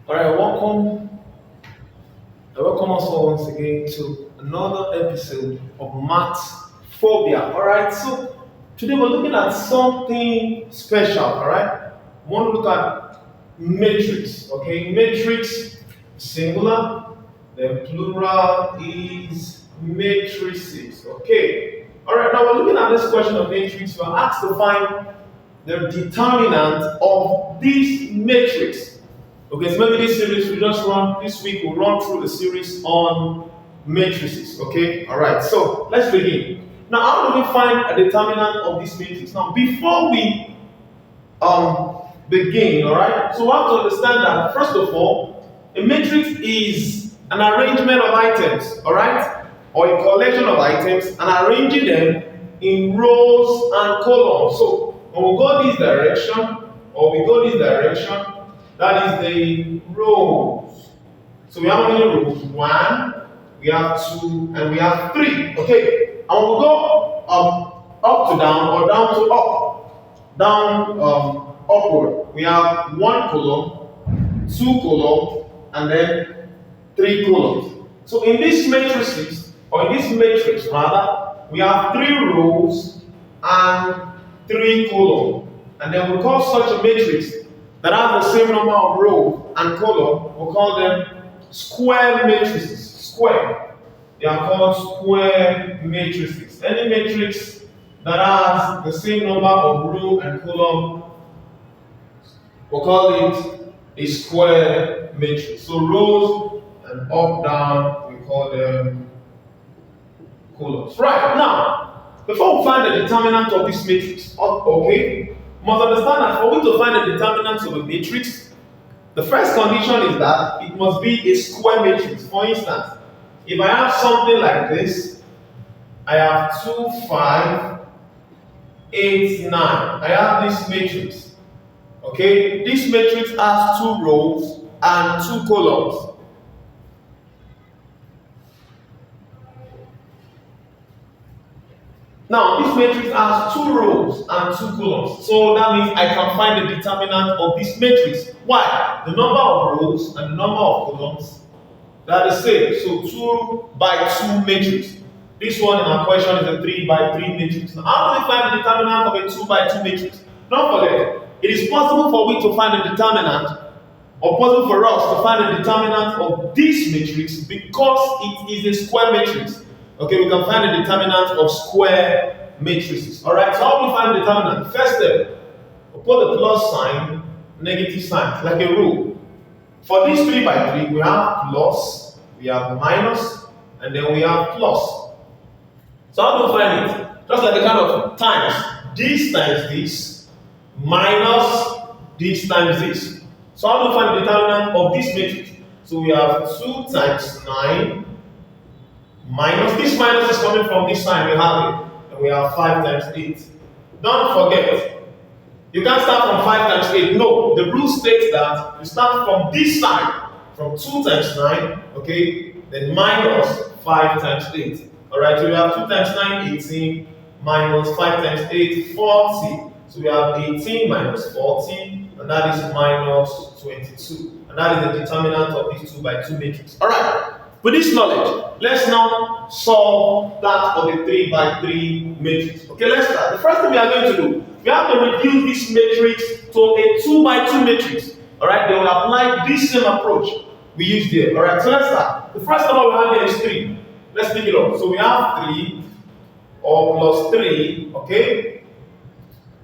All right, welcome us all once again to another episode of Maths Phobia. All right, so today we're looking at something special. All right, we want to look at matrix. Okay, matrix singular, then plural is matrices. Okay, all right. Now we're looking at this question of matrix. We're asked to find the determinant of this matrix. Okay, so maybe this series we just run this week. We'll run through the series on matrices. Okay, all right. So let's begin. Now, how do we find a determinant of this matrix? Now, before we begin, all right. So we have to understand that first of all, a matrix is an arrangement of items, all right, or a collection of items, and arranging them in rows and columns. So when we go this direction, or we go this direction, that is the rows. So we have how many rows? One, we have two, and we have three. Okay. And when we go up to down or down to up, down upward, we have one column, two columns, and then three columns. So in this matrices, or in this matrix rather, we have three rows and three columns. And then we call such a matrix that has the same number of rows and columns, we call them square matrices. Square. They are called square matrices. Any matrix that has the same number of row and column, we call it a square matrix. So rows and up, down, we call them columns. Right, now, before we find the determinant of this matrix, okay, must understand that for we to find the determinants of a matrix, the first condition is that it must be a square matrix. For instance, if I have something like this, I have 2, 5, 8, 9. I have this matrix. Okay, this matrix has 2 rows and 2 columns. Now, this matrix has 2 rows and 2 columns. So that means I can find the determinant of this matrix. Why? The number of rows and the number of columns, they are the same. So 2 by 2 matrix. This one in our question is a 3 by 3 matrix. Now, how do we find the determinant of a 2 by 2 matrix? Don't forget, it is possible for we to find the determinant, or possible for us to find the determinant of this matrix because it is a square matrix. Okay, we can find the determinant of square matrices. Alright, so how do we find the determinant? First step, we put the plus sign, negative sign, like a rule. For this 3 by 3, we have plus, we have minus, and then we have plus. So how do we find it? Just like a kind of times. This times this, minus this times this. So how do we find the determinant of this matrix? So we have 2 times 9, minus, this minus is coming from this side, we have it, and we have 5 times 8. Don't forget, you can't start from 5 times 8. No, the rule states that you start from this side, from 2 times 9, okay, then minus 5 times 8. Alright, so we have 2 times 9, 18, minus 5 times 8, 40. So we have 18 minus 40, and that is minus 22. And that is the determinant of this 2 by 2 matrix. Alright. With this knowledge, let's now solve that of a 3 by 3 matrix. Okay, let's start. The first thing we are going to do, we have to reduce this matrix to a 2 by 2 matrix. Alright, then we'll apply this same approach we used there. Alright, so let's start. The first number we have here is 3. Let's pick it up. So we have 3 or plus 3, okay?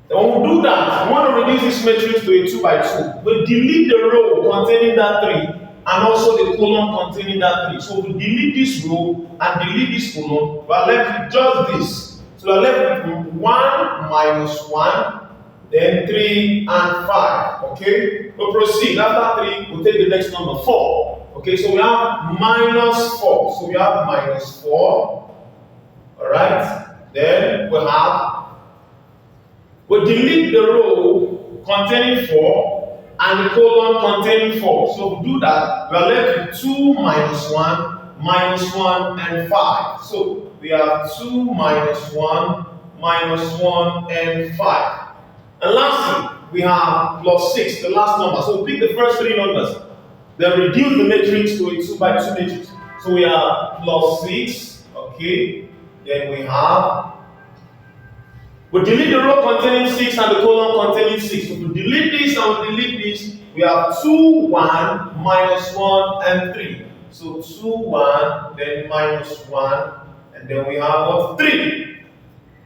Then when we do that, we want to reduce this matrix to a 2 by 2. We delete the row containing that 3. And also the column containing that 3. So we delete this row and delete this column. We are left with just this. So we are left with 1 minus 1, then 3 and 5. Okay? We'll proceed. After 3, we'll take the next number 4. Okay, so we have minus 4. So we have minus 4. Alright? Then we'll delete the row containing 4. And the column containing 4. So if we do that, we are left with 2 minus 1, and 5. So we have 2 minus 1, and 5. And lastly, we have plus 6, the last number. So we pick the first 3 numbers. then reduce the matrix to a 2 by 2 matrix. So we have plus 6, okay, then we delete the row containing 6 and the column containing 6. So we delete this and we delete this, we have 2, 1, minus 1, and 3. So 2, 1, then minus 1, and then we have what? 3.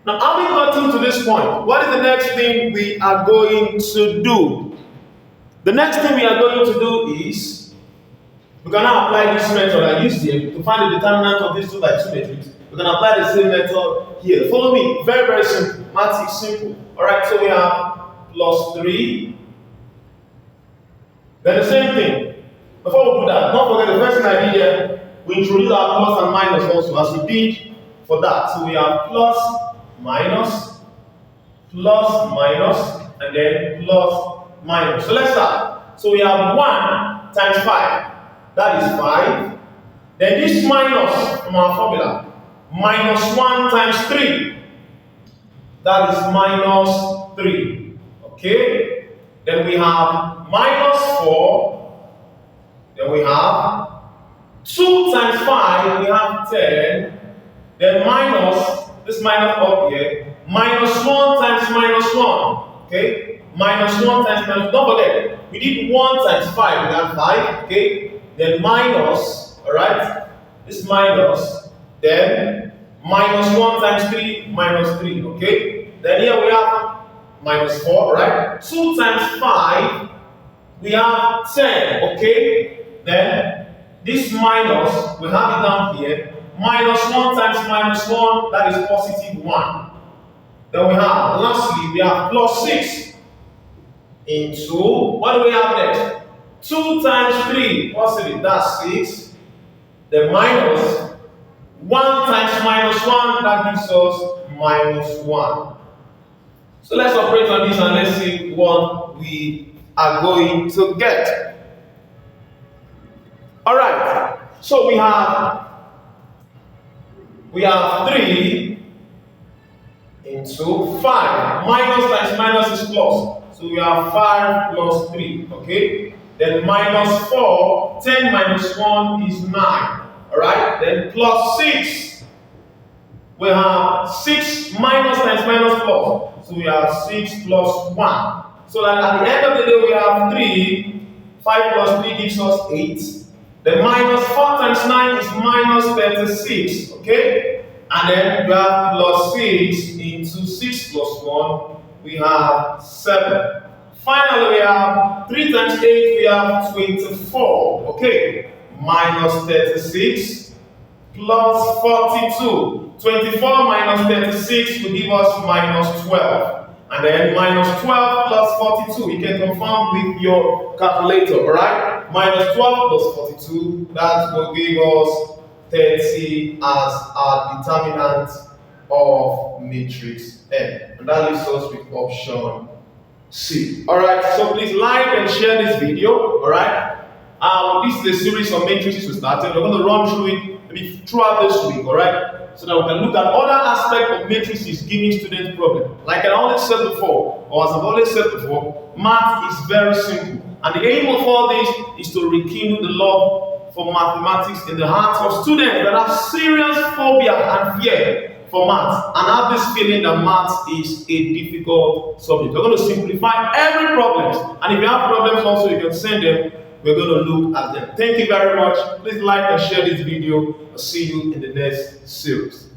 Now, having gotten to this point, what is the next thing we are going to do? The next thing we are going to do is, we can now apply this method I used here to find the determinant of this 2 by 2 matrix. We can apply the same method here. Follow me. Very, very simple. Math is simple. Alright, so we have plus 3. Then the same thing. Before we do that, don't forget the first thing I did here, we introduce our plus and minus also, as we did for that. So we have plus, minus, and then plus, minus. So let's start. So we have 1 times 5. That is 5. Then this minus from our formula, minus 1 times 3. That is minus 3. Okay? Then we have minus 4. Then we have 2 times 5, we have 10. Then minus, this minus up here, minus 1 times minus 1. Okay? Minus 1 times minus, don't forget, we did 1 times 5, we have 5. Okay? Then minus, alright? This minus, then minus 1 times 3, minus 3. Okay? Then here we have minus 4, right? 2 times 5, we have 10. Okay? Then this minus, we have it down here, minus 1 times minus 1, that is positive 1. Then we have, lastly, we have plus 6 into, what do we have next? 2 times 3, positive, that's 6. Then minus 1 times minus 1, that gives us minus 1. So let's operate on this and let's see what we are going to get. Alright, so we have 3 into 5. Minus times minus is plus. So we have 5 plus 3. Okay? Then minus 4. 10 minus 1 is 9. Alright? Then plus 6. We have 6 minus times minus plus. So we have 6 plus 1. So that at the end of the day we have 3. 5 plus 3 gives us 8. Then minus 4 times 9 is minus 36, okay? And then we have plus 6 into 6 plus 1, we have 7. Finally, we have 3 times 8, we have 24, okay? Minus 36 plus 42. 24 minus 36 will give us minus 12. And then minus 12 plus 42, you can confirm with your calculator, alright? Minus 12 plus 42, that will give us 30 as our determinant of matrix N. And that leaves us with option C. Alright, so please like and share this video, alright? This is a series of matrices we started. We're going to run through it maybe throughout this week, alright? So that we can look at other aspects of matrices giving students problems. Like I always said before, or as I've always said before, math is very simple. And the aim of all this is to rekindle the love for mathematics in the hearts of students that have serious phobia and fear for math, and have this feeling that math is a difficult subject. We're going to simplify every problem. And if you have problems also, you can send them. We're going to look at them. Thank you very much. Please like and share this video. I'll see you in the next series.